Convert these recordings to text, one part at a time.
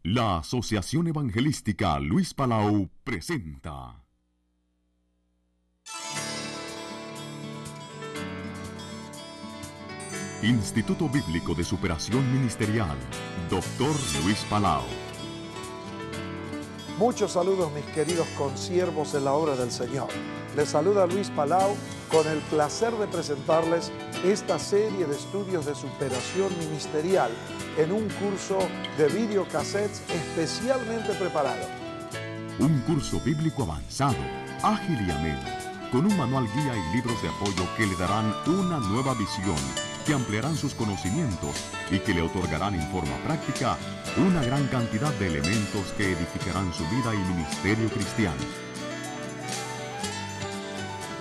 La Asociación Evangelística Luis Palau presenta Instituto Bíblico de Superación Ministerial, Dr. Luis Palau. Muchos saludos, mis queridos consiervos en la obra del Señor. Les saluda Luis Palau con el placer de presentarles esta serie de estudios de superación ministerial en un curso de videocassettes especialmente preparado. Un curso bíblico avanzado, ágil y ameno, con un manual guía y libros de apoyo que le darán una nueva visión, que ampliarán sus conocimientos y que le otorgarán en forma práctica una gran cantidad de elementos que edificarán su vida y ministerio cristiano.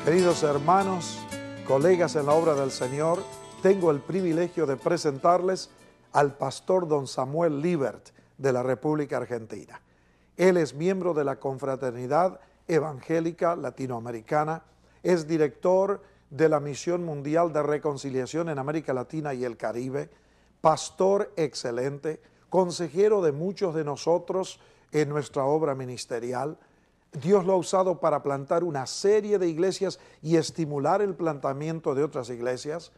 Queridos hermanos, colegas en la obra del Señor, tengo el privilegio de presentarles al pastor don Samuel Libert de la República Argentina. Él es miembro de la Confraternidad Evangélica Latinoamericana, es director de la Misión Mundial de Reconciliación en América Latina y el Caribe, pastor excelente, consejero de muchos de nosotros en nuestra obra ministerial. Dios lo ha usado para plantar una serie de iglesias y estimular el plantamiento de otras iglesias.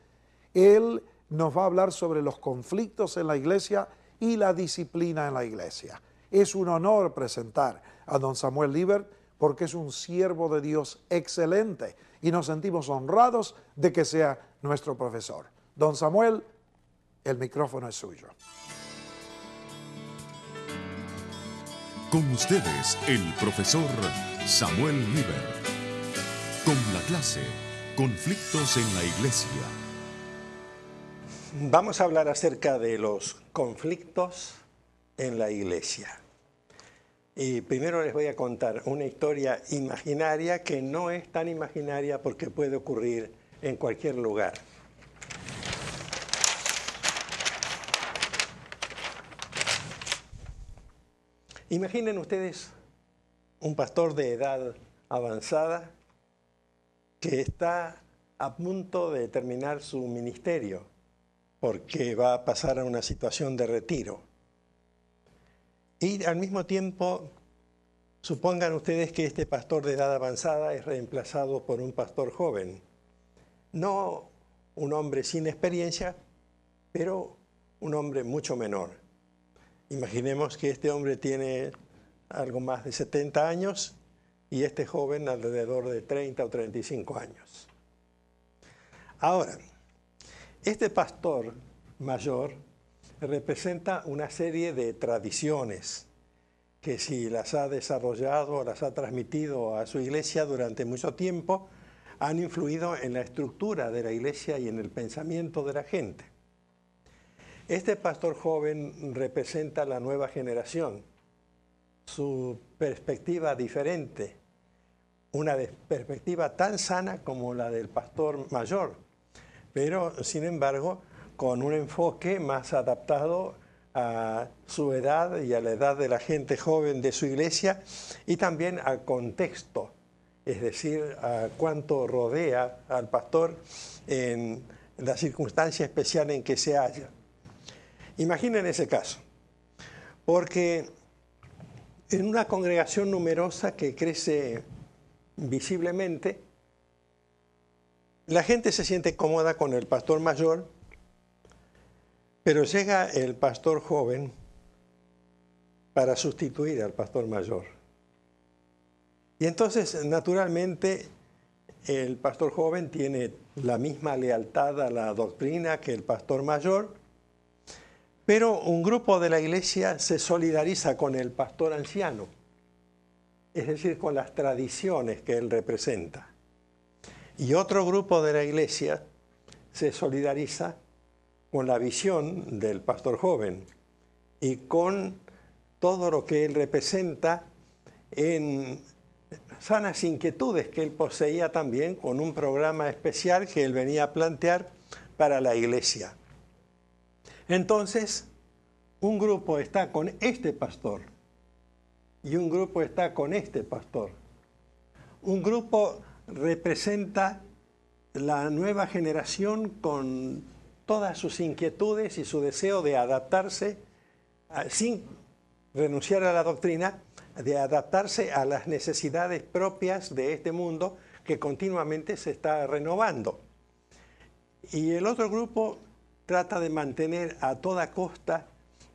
Él nos va a hablar sobre los conflictos en la iglesia y la disciplina en la iglesia. Es un honor presentar a don Samuel Libert porque es un siervo de Dios excelente y nos sentimos honrados de que sea nuestro profesor. Don Samuel, el micrófono es suyo. Con ustedes, el profesor Samuel Libert. Con la clase Conflictos en la Iglesia. Vamos a hablar acerca de los conflictos en la iglesia. Y primero les voy a contar una historia imaginaria que no es tan imaginaria porque puede ocurrir en cualquier lugar. Imaginen ustedes un pastor de edad avanzada que está a punto de terminar su ministerio porque va a pasar a una situación de retiro. Y al mismo tiempo, supongan ustedes que este pastor de edad avanzada es reemplazado por un pastor joven. No un hombre sin experiencia, pero un hombre mucho menor. Imaginemos que este hombre tiene algo más de 70 años y este joven alrededor de 30 o 35 años. Ahora, este pastor mayor representa una serie de tradiciones que si las ha desarrollado, las ha transmitido a su iglesia durante mucho tiempo, han influido en la estructura de la iglesia y en el pensamiento de la gente. Este pastor joven representa la nueva generación, su perspectiva diferente, una perspectiva tan sana como la del pastor mayor, pero sin embargo con un enfoque más adaptado a su edad y a la edad de la gente joven de su iglesia y también al contexto, es decir, a cuánto rodea al pastor en la circunstancia especial en que se halla. Imaginen ese caso, porque en una congregación numerosa que crece visiblemente, la gente se siente cómoda con el pastor mayor, pero llega el pastor joven para sustituir al pastor mayor. Y entonces, naturalmente, el pastor joven tiene la misma lealtad a la doctrina que el pastor mayor, pero un grupo de la iglesia se solidariza con el pastor anciano, es decir, con las tradiciones que él representa. Y otro grupo de la iglesia se solidariza con la visión del pastor joven y con todo lo que él representa en sanas inquietudes que él poseía también con un programa especial que él venía a plantear para la iglesia. Entonces, un grupo está con este pastor y un grupo está con este pastor. Un grupo representa la nueva generación con todas sus inquietudes y su deseo de adaptarse sin renunciar a la doctrina, de adaptarse a las necesidades propias de este mundo que continuamente se está renovando. Y el otro grupo trata de mantener a toda costa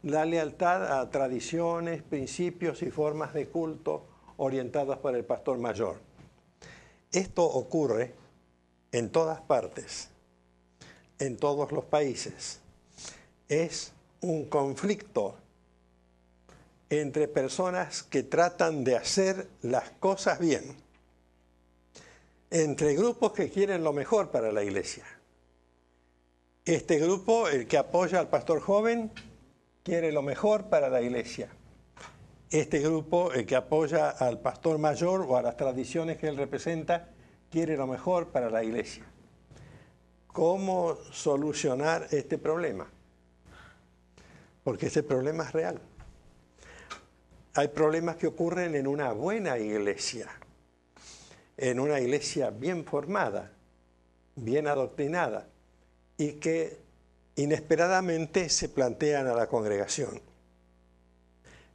la lealtad a tradiciones, principios y formas de culto orientadas por el pastor mayor. Esto ocurre en todas partes, en todos los países. Es un conflicto entre personas que tratan de hacer las cosas bien, entre grupos que quieren lo mejor para la iglesia. Este grupo, el que apoya al pastor joven, quiere lo mejor para la iglesia. Este grupo, el que apoya al pastor mayor o a las tradiciones que él representa, quiere lo mejor para la iglesia. ¿Cómo solucionar este problema? Porque ese problema es real. Hay problemas que ocurren en una buena iglesia, en una iglesia bien formada, bien adoctrinada, y que inesperadamente se plantean a la congregación.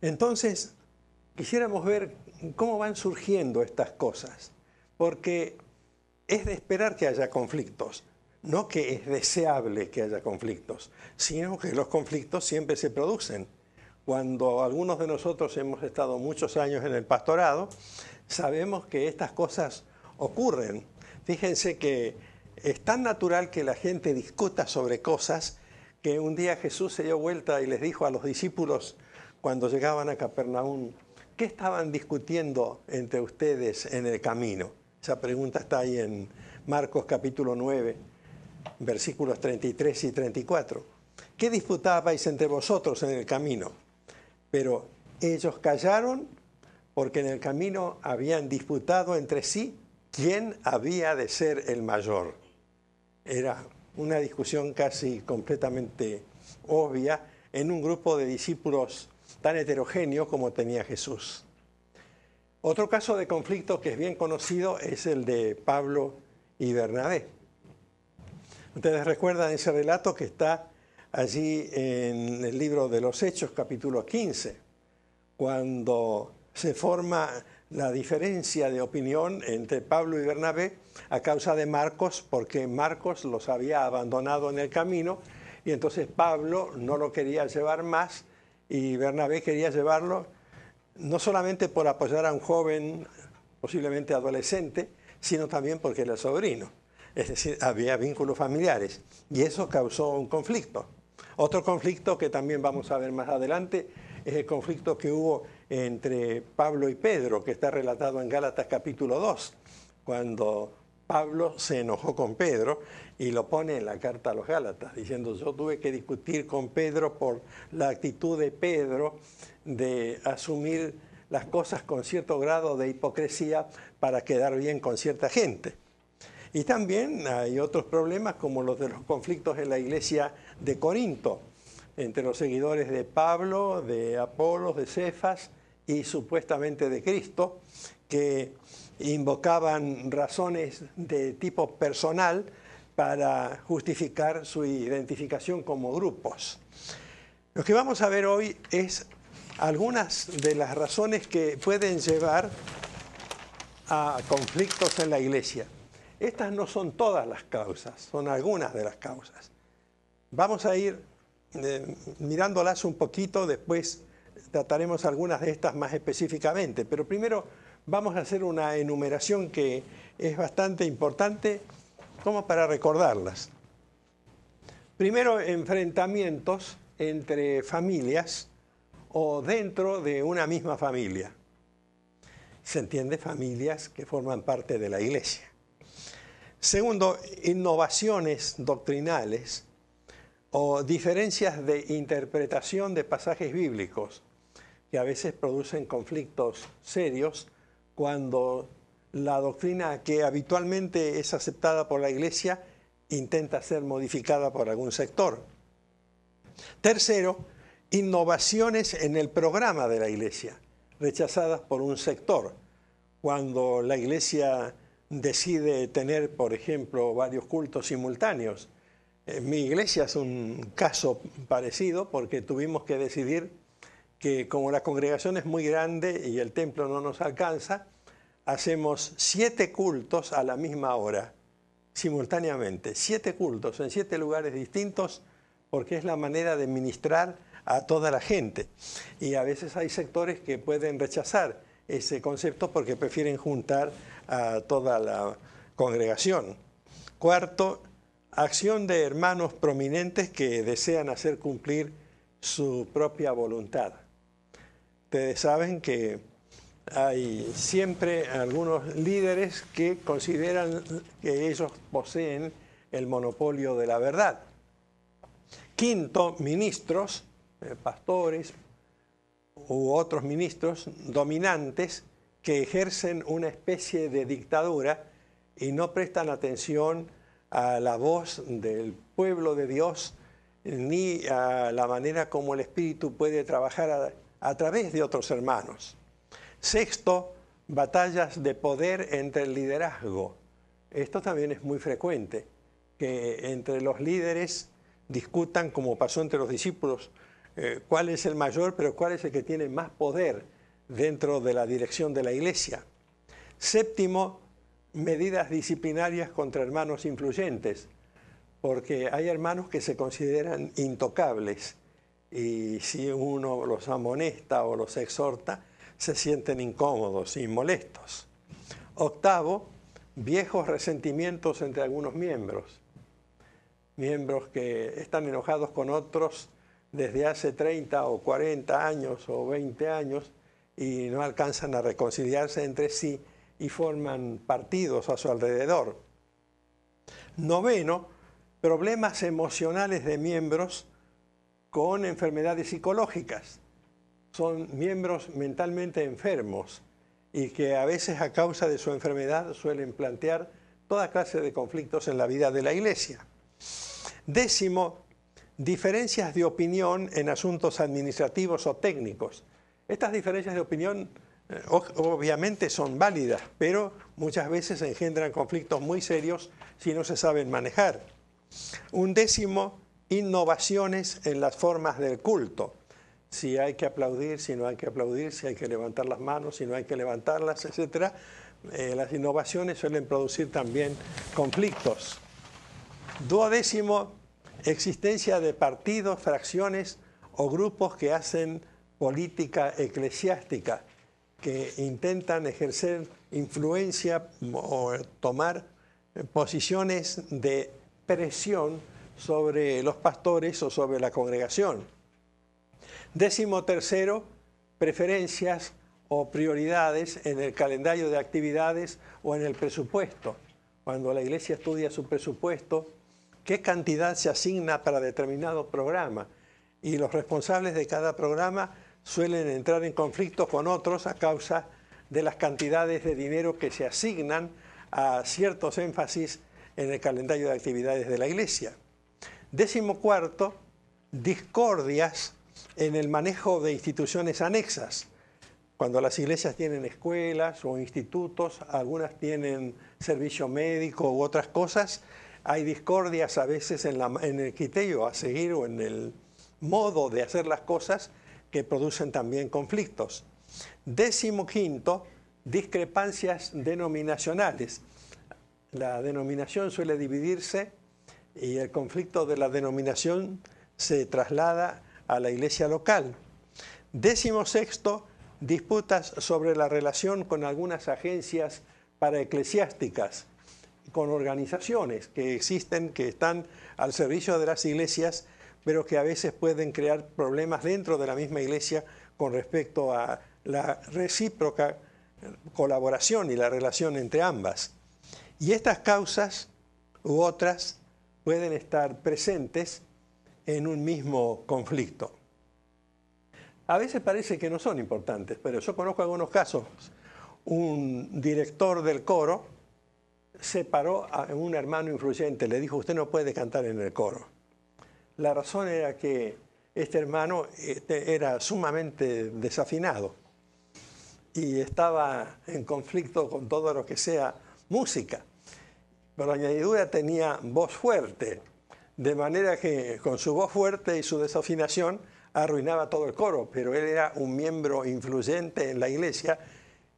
Entonces, quisiéramos ver cómo van surgiendo estas cosas, porque es de esperar que haya conflictos, no que es deseable que haya conflictos, sino que los conflictos siempre se producen. Cuando algunos de nosotros hemos estado muchos años en el pastorado, sabemos que estas cosas ocurren. Fíjense que es tan natural que la gente discuta sobre cosas que un día Jesús se dio vuelta y les dijo a los discípulos cuando llegaban a Capernaum, ¿qué estaban discutiendo entre ustedes en el camino? Esa pregunta está ahí en Marcos capítulo 9, versículos 33 y 34. ¿Qué disputabais entre vosotros en el camino? Pero ellos callaron porque en el camino habían disputado entre sí quién había de ser el mayor. Era una discusión casi completamente obvia en un grupo de discípulos tan heterogéneo como tenía Jesús. Otro caso de conflicto que es bien conocido es el de Pablo y Bernabé. Ustedes recuerdan ese relato que está allí en el libro de los Hechos, capítulo 15, cuando se forma la diferencia de opinión entre Pablo y Bernabé a causa de Marcos, porque Marcos los había abandonado en el camino y entonces Pablo no lo quería llevar más y Bernabé quería llevarlo no solamente por apoyar a un joven, posiblemente adolescente, sino también porque era sobrino. Es decir, había vínculos familiares y eso causó un conflicto. Otro conflicto que también vamos a ver más adelante es el conflicto que hubo entre Pablo y Pedro, que está relatado en Gálatas capítulo 2, cuando Pablo se enojó con Pedro y lo pone en la carta a los Gálatas, diciendo yo tuve que discutir con Pedro por la actitud de Pedro de asumir las cosas con cierto grado de hipocresía para quedar bien con cierta gente. Y también hay otros problemas como los de los conflictos en la iglesia de Corinto, entre los seguidores de Pablo, de Apolos, de Cefas y supuestamente de Cristo, que invocaban razones de tipo personal para justificar su identificación como grupos. Lo que vamos a ver hoy es algunas de las razones que pueden llevar a conflictos en la iglesia. Estas no son todas las causas, son algunas de las causas. Vamos a ir mirándolas un poquito, después trataremos algunas de estas más específicamente, pero primero vamos a hacer una enumeración que es bastante importante como para recordarlas. Primero, enfrentamientos entre familias o dentro de una misma familia. Se entiende, familias que forman parte de la iglesia. Segundo, innovaciones doctrinales o diferencias de interpretación de pasajes bíblicos que a veces producen conflictos serios cuando la doctrina que habitualmente es aceptada por la iglesia intenta ser modificada por algún sector. Tercero, innovaciones en el programa de la iglesia, rechazadas por un sector. Cuando la iglesia decide tener, por ejemplo, varios cultos simultáneos. Mi iglesia es un caso parecido porque tuvimos que decidir que como la congregación es muy grande y el templo no nos alcanza, hacemos 7 cultos a la misma hora, simultáneamente. 7 cultos en 7 lugares distintos, porque es la manera de ministrar a toda la gente. Y a veces hay sectores que pueden rechazar ese concepto porque prefieren juntar a toda la congregación. Cuarto, acción de hermanos prominentes que desean hacer cumplir su propia voluntad. Ustedes saben que hay siempre algunos líderes que consideran que ellos poseen el monopolio de la verdad. Quinto, ministros, pastores u otros ministros dominantes que ejercen una especie de dictadura y no prestan atención a la voz del pueblo de Dios ni a la manera como el Espíritu puede trabajar a través de otros hermanos. Sexto, batallas de poder entre el liderazgo. Esto también es muy frecuente, que entre los líderes discutan, como pasó entre los discípulos, cuál es el mayor, pero cuál es el que tiene más poder dentro de la dirección de la iglesia. Séptimo, medidas disciplinarias contra hermanos influyentes, porque hay hermanos que se consideran intocables y si uno los amonesta o los exhorta, se sienten incómodos y molestos. Octavo, viejos resentimientos entre algunos miembros. Miembros que están enojados con otros desde hace 30 o 40 años o 20 años y no alcanzan a reconciliarse entre sí y forman partidos a su alrededor. Noveno, problemas emocionales de miembros con enfermedades psicológicas. Son miembros mentalmente enfermos y que a veces a causa de su enfermedad suelen plantear toda clase de conflictos en la vida de la iglesia. Décimo, diferencias de opinión en asuntos administrativos o técnicos. Estas diferencias de opinión obviamente son válidas, pero muchas veces engendran conflictos muy serios si no se saben manejar. Un décimo, innovaciones en las formas del culto. Si hay que aplaudir, si no hay que aplaudir, si hay que levantar las manos, si no hay que levantarlas, etc. Las innovaciones suelen producir también conflictos. Duodécimo, existencia de partidos, fracciones o grupos que hacen política eclesiástica, que intentan ejercer influencia o tomar posiciones de presión sobre los pastores o sobre la congregación. Décimo tercero, preferencias o prioridades en el calendario de actividades o en el presupuesto. Cuando la iglesia estudia su presupuesto, qué cantidad se asigna para determinado programa. Y los responsables de cada programa suelen entrar en conflicto con otros a causa de las cantidades de dinero que se asignan a ciertos énfasis en el calendario de actividades de la iglesia. Décimo cuarto, discordias en el manejo de instituciones anexas. Cuando las iglesias tienen escuelas o institutos, algunas tienen servicio médico u otras cosas, hay discordias a veces en el criterio a seguir o en el modo de hacer las cosas que producen también conflictos. Décimo quinto, discrepancias denominacionales. La denominación suele dividirse y el conflicto de la denominación se traslada a la iglesia local. Décimo sexto, disputas sobre la relación con algunas agencias paraeclesiásticas, con organizaciones que existen, que están al servicio de las iglesias, pero que a veces pueden crear problemas dentro de la misma iglesia con respecto a la recíproca colaboración y la relación entre ambas. Y estas causas u otras pueden estar presentes en un mismo conflicto. A veces parece que no son importantes, pero yo conozco algunos casos. Un director del coro separó a un hermano influyente, le dijo: usted no puede cantar en el coro. La razón era que este hermano era sumamente desafinado y estaba en conflicto con todo lo que sea música. Por añadidura tenía voz fuerte, de manera que con su voz fuerte y su desafinación arruinaba todo el coro, pero él era un miembro influyente en la iglesia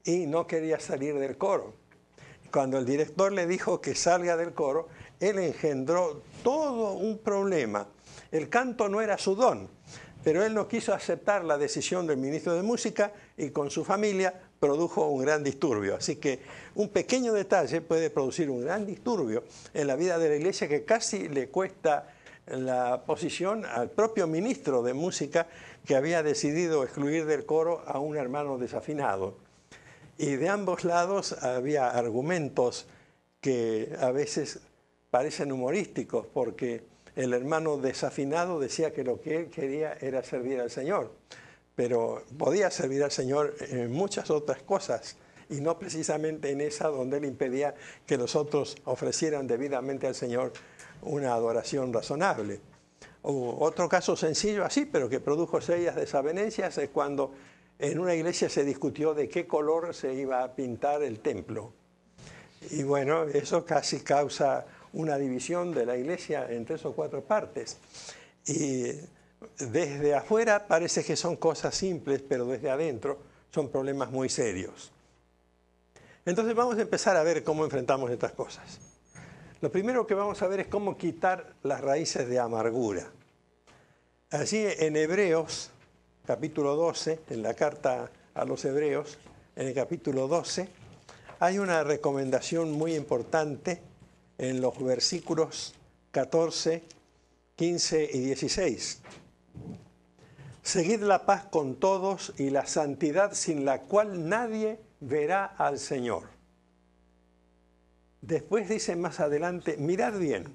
y no quería salir del coro. Cuando el director le dijo que salga del coro, él engendró todo un problema. El canto no era su don, pero él no quiso aceptar la decisión del ministro de Música y con su familia produjo un gran disturbio. Así que un pequeño detalle puede producir un gran disturbio en la vida de la iglesia que casi le cuesta la posición al propio ministro de Música, que había decidido excluir del coro a un hermano desafinado. Y de ambos lados había argumentos que a veces parecen humorísticos, porque el hermano desafinado decía que lo que él quería era servir al Señor, pero podía servir al Señor en muchas otras cosas, y no precisamente en esa donde él impedía que los otros ofrecieran debidamente al Señor una adoración razonable. Otro caso sencillo así, pero que produjo serias desavenencias, es cuando en una iglesia se discutió de qué color se iba a pintar el templo. Y bueno, eso casi causa una división de la iglesia en 3 o 4 partes. Y desde afuera parece que son cosas simples, pero desde adentro son problemas muy serios. Entonces vamos a empezar a ver cómo enfrentamos estas cosas. Lo primero que vamos a ver es cómo quitar las raíces de amargura. Allí en Hebreos, capítulo 12, en la carta a los Hebreos, en el capítulo 12, hay una recomendación muy importante en los versículos 14, 15 y 16. Seguid la paz con todos y la santidad sin la cual nadie verá al Señor. Después dice más adelante, mirad bien,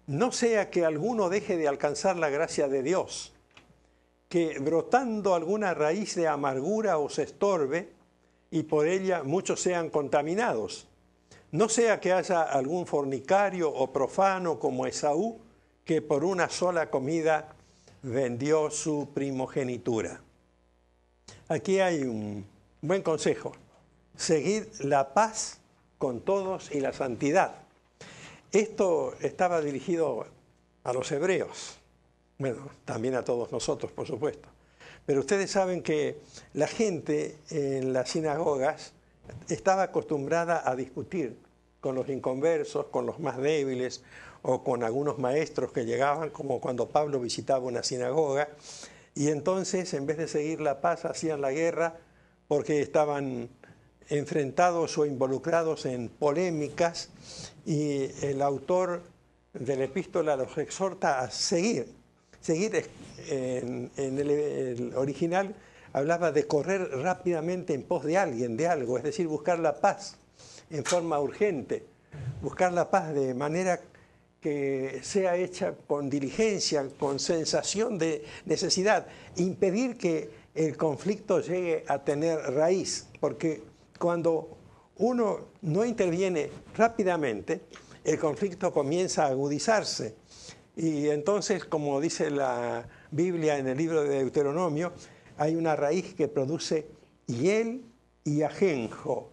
no sea que alguno deje de alcanzar la gracia de Dios, que brotando alguna raíz de amargura os estorbe y por ella muchos sean contaminados. No sea que haya algún fornicario o profano como Esaú, que por una sola comida vendió su primogenitura. Aquí hay un buen consejo. Seguid la paz con todos y la santidad. Esto estaba dirigido a los hebreos. Bueno, también a todos nosotros, por supuesto. Pero ustedes saben que la gente en las sinagogas estaba acostumbrada a discutir con los inconversos, con los más débiles o con algunos maestros que llegaban, como cuando Pablo visitaba una sinagoga, y entonces en vez de seguir la paz hacían la guerra porque estaban enfrentados o involucrados en polémicas, y el autor de la epístola los exhorta a seguir en el original hablaba de correr rápidamente en pos de alguien, de algo, es decir, buscar la paz en forma urgente, buscar la paz de manera que sea hecha con diligencia, con sensación de necesidad, impedir que el conflicto llegue a tener raíz, porque cuando uno no interviene rápidamente, el conflicto comienza a agudizarse. Y entonces, como dice la Biblia en el libro de Deuteronomio, hay una raíz que produce hiel y ajenjo.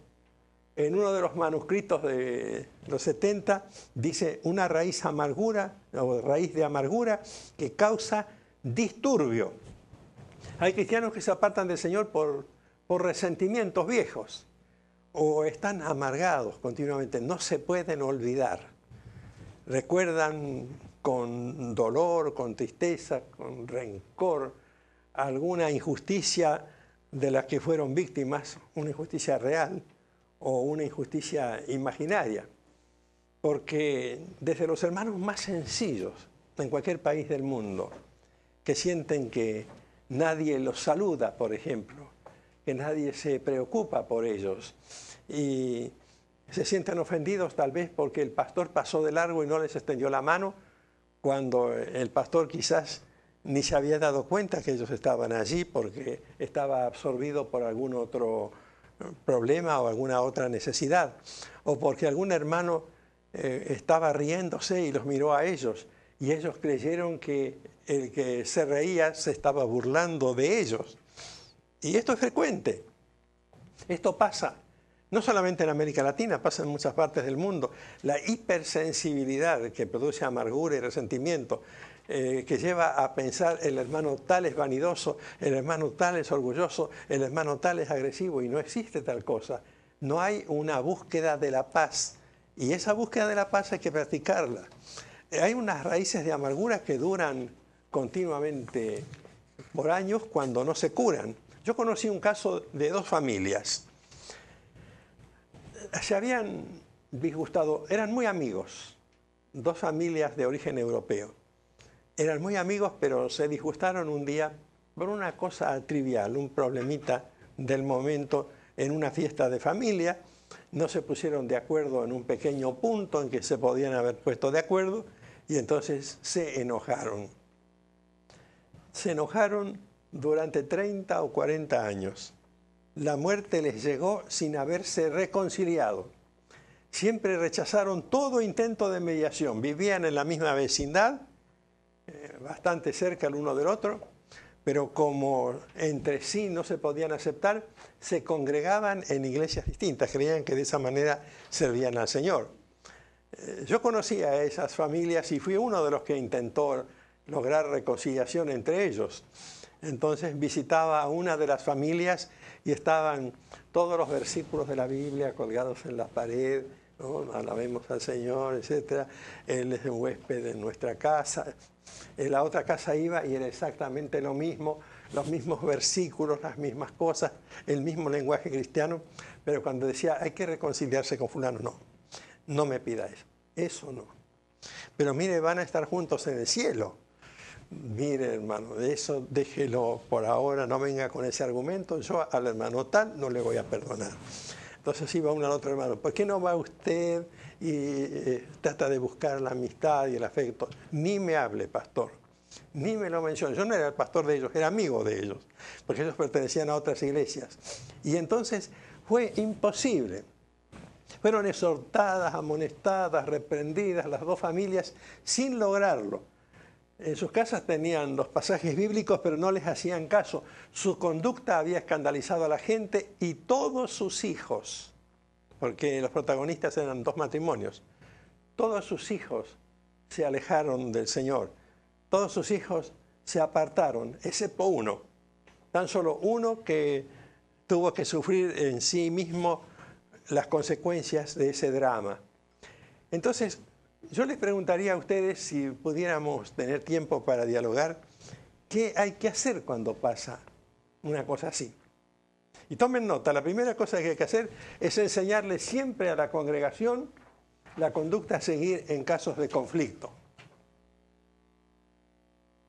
En uno de los manuscritos de los 70 dice una raíz amargura o raíz de amargura que causa disturbio. Hay cristianos que se apartan del Señor por resentimientos viejos o están amargados continuamente, no se pueden olvidar. Recuerdan con dolor, con tristeza, con rencor, alguna injusticia de la que fueron víctimas, una injusticia real o una injusticia imaginaria. Porque desde los hermanos más sencillos en cualquier país del mundo, que sienten que nadie los saluda, por ejemplo, que nadie se preocupa por ellos, y se sienten ofendidos tal vez porque el pastor pasó de largo y no les extendió la mano, cuando el pastor quizás ni se había dado cuenta que ellos estaban allí porque estaba absorbido por algún otro problema o alguna otra necesidad, o porque algún hermano estaba riéndose y los miró a ellos, y ellos creyeron que el que se reía se estaba burlando de ellos. Y esto es frecuente. Esto pasa no solamente en América Latina, pasa en muchas partes del mundo. La hipersensibilidad que produce amargura y resentimiento que lleva a pensar el hermano tal es vanidoso, el hermano tal es orgulloso, el hermano tal es agresivo, y no existe tal cosa. No hay una búsqueda de la paz, y esa búsqueda de la paz hay que practicarla. Hay unas raíces de amargura que duran continuamente por años cuando no se curan. Yo conocí un caso de dos familias. Se habían disgustado, eran muy amigos, dos familias de origen europeo. Eran muy amigos, pero se disgustaron un día por una cosa trivial, un problemita del momento en una fiesta de familia. No se pusieron de acuerdo en un pequeño punto en que se podían haber puesto de acuerdo, y entonces se enojaron. Se enojaron durante 30 o 40 años. La muerte les llegó sin haberse reconciliado. Siempre rechazaron todo intento de mediación. Vivían en la misma vecindad, bastante cerca el uno del otro, pero como entre sí no se podían aceptar, se congregaban en iglesias distintas. Creían que de esa manera servían al Señor. Yo conocí a esas familias y fui uno de los que intentó lograr reconciliación entre ellos. Entonces visitaba a una de las familias y estaban todos los versículos de la Biblia colgados en la pared, ¿no? Alabemos al Señor, etc. Él es un huésped en nuestra casa. En la otra casa iba y era exactamente lo mismo, los mismos versículos, las mismas cosas, el mismo lenguaje cristiano, pero cuando decía hay que reconciliarse con fulano, no me pida eso no. Pero mire, van a estar juntos en el cielo. Mire, hermano, de eso déjelo por ahora, no venga con ese argumento, yo al hermano tal no le voy a perdonar. Entonces iba uno al otro hermano, ¿por qué no va usted y trata de buscar la amistad y el afecto? Ni me hable, pastor, ni me lo mencione. Yo no era el pastor de ellos, era amigo de ellos, porque ellos pertenecían a otras iglesias. Y entonces fue imposible. Fueron exhortadas, amonestadas, reprendidas las dos familias sin lograrlo. En sus casas tenían los pasajes bíblicos, pero no les hacían caso. Su conducta había escandalizado a la gente y todos sus hijos, porque los protagonistas eran dos matrimonios, todos sus hijos se alejaron del Señor. Todos sus hijos se apartaron, excepto uno. Tan solo uno que tuvo que sufrir en sí mismo las consecuencias de ese drama. Entonces, yo les preguntaría a ustedes, si pudiéramos tener tiempo para dialogar, ¿qué hay que hacer cuando pasa una cosa así? Y tomen nota, la primera cosa que hay que hacer es enseñarle siempre a la congregación la conducta a seguir en casos de conflicto.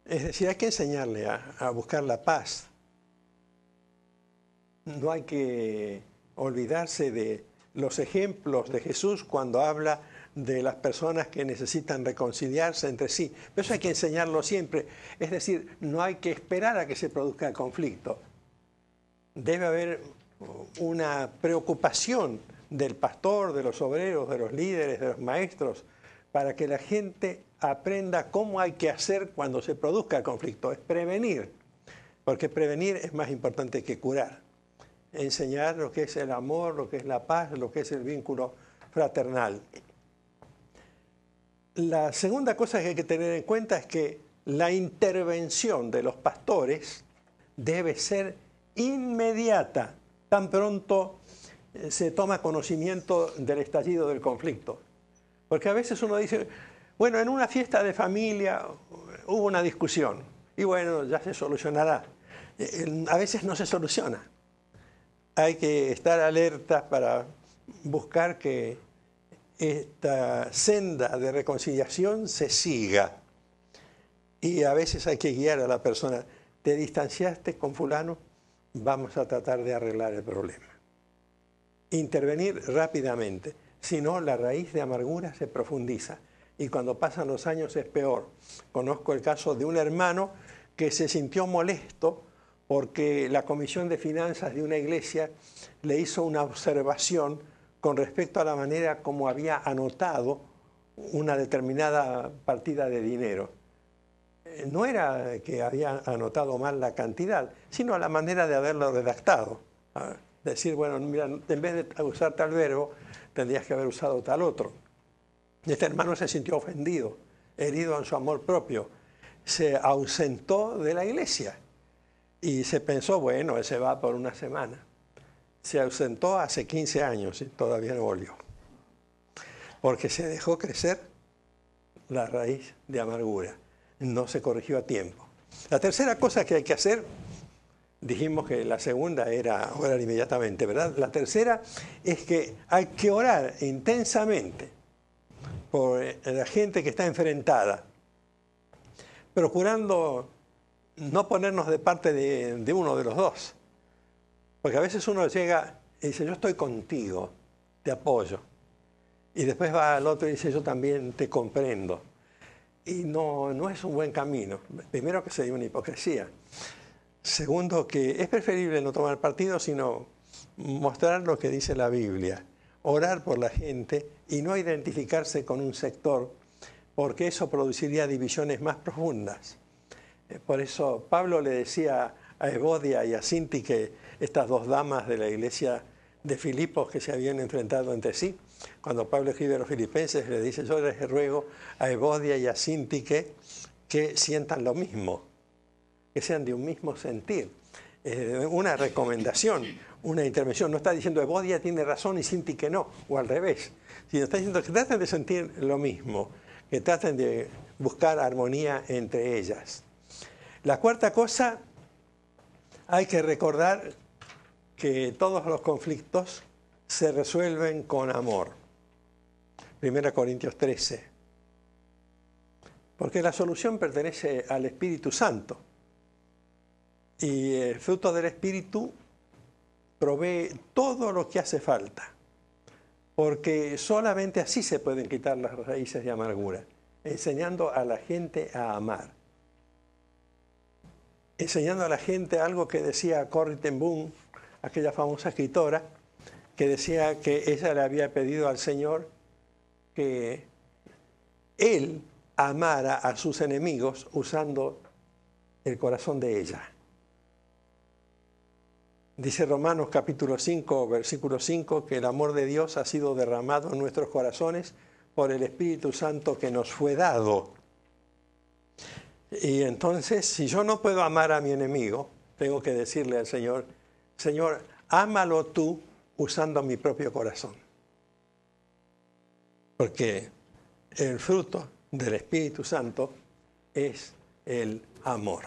Es decir, hay que enseñarle a buscar la paz. No hay que olvidarse de los ejemplos de Jesús cuando habla de las personas que necesitan reconciliarse entre sí. Pero eso hay que enseñarlo siempre. Es decir, no hay que esperar a que se produzca el conflicto. Debe haber una preocupación del pastor, de los obreros, de los líderes, de los maestros, para que la gente aprenda cómo hay que hacer cuando se produzca el conflicto. Es prevenir, porque prevenir es más importante que curar. Enseñar lo que es el amor, lo que es la paz, lo que es el vínculo fraternal. La segunda cosa que hay que tener en cuenta es que la intervención de los pastores debe ser inmediata, tan pronto se toma conocimiento del estallido del conflicto. Porque a veces uno dice, bueno, en una fiesta de familia hubo una discusión y bueno, ya se solucionará. A veces no se soluciona. Hay que estar alerta para buscar que esta senda de reconciliación se siga. Y a veces hay que guiar a la persona. ¿Te distanciaste con fulano? Vamos a tratar de arreglar el problema. Intervenir rápidamente. Si no, la raíz de amargura se profundiza. Y cuando pasan los años es peor. Conozco el caso de un hermano que se sintió molesto porque la Comisión de Finanzas de una iglesia le hizo una observación con respecto a la manera como había anotado una determinada partida de dinero. No era que había anotado mal la cantidad, sino la manera de haberlo redactado. Decir, bueno, mira, en vez de usar tal verbo, tendrías que haber usado tal otro. Este hermano se sintió ofendido, herido en su amor propio. se ausentó de la iglesia. Y se pensó, bueno, él se va por una semana. Se ausentó hace 15 años y todavía no volvió. Porque se dejó crecer la raíz de amargura. No se corrigió a tiempo. La tercera cosa que hay que hacer, dijimos que la segunda era orar inmediatamente, ¿verdad? La tercera es que hay que orar intensamente por la gente que está enfrentada, procurando no ponernos de parte de uno de los dos. Porque a veces uno llega y dice, yo estoy contigo, te apoyo. Y después va al otro y dice, yo también te comprendo. Y no es un buen camino. Primero, que sería una hipocresía. Segundo, que es preferible no tomar partido, sino mostrar lo que dice la Biblia. Orar por la gente y no identificarse con un sector, porque eso produciría divisiones más profundas. Por eso Pablo le decía a Evodia y a Síntique, estas dos damas de la iglesia de Filipos que se habían enfrentado entre sí, cuando Pablo escribe a los filipenses, le dice, yo les ruego a Evodia y a Síntique que sientan lo mismo, que sean de un mismo sentir. Una recomendación, una intervención. No está diciendo Evodia tiene razón y Síntique no, o al revés. Sino está diciendo que traten de sentir lo mismo, que traten de buscar armonía entre ellas. La cuarta cosa, hay que recordar que todos los conflictos se resuelven con amor. 1 Corintios 13. Porque la solución pertenece al Espíritu Santo. Y el fruto del Espíritu provee todo lo que hace falta. Porque solamente así se pueden quitar las raíces de amargura. Enseñando a la gente a amar. Enseñando a la gente algo que decía Corrie ten Boom, aquella famosa escritora, que decía que ella le había pedido al Señor que Él amara a sus enemigos usando el corazón de ella. Dice Romanos capítulo 5, versículo 5, que el amor de Dios ha sido derramado en nuestros corazones por el Espíritu Santo que nos fue dado. Y entonces, si yo no puedo amar a mi enemigo, tengo que decirle al Señor, Señor, ámalo tú usando mi propio corazón. Porque el fruto del Espíritu Santo es el amor.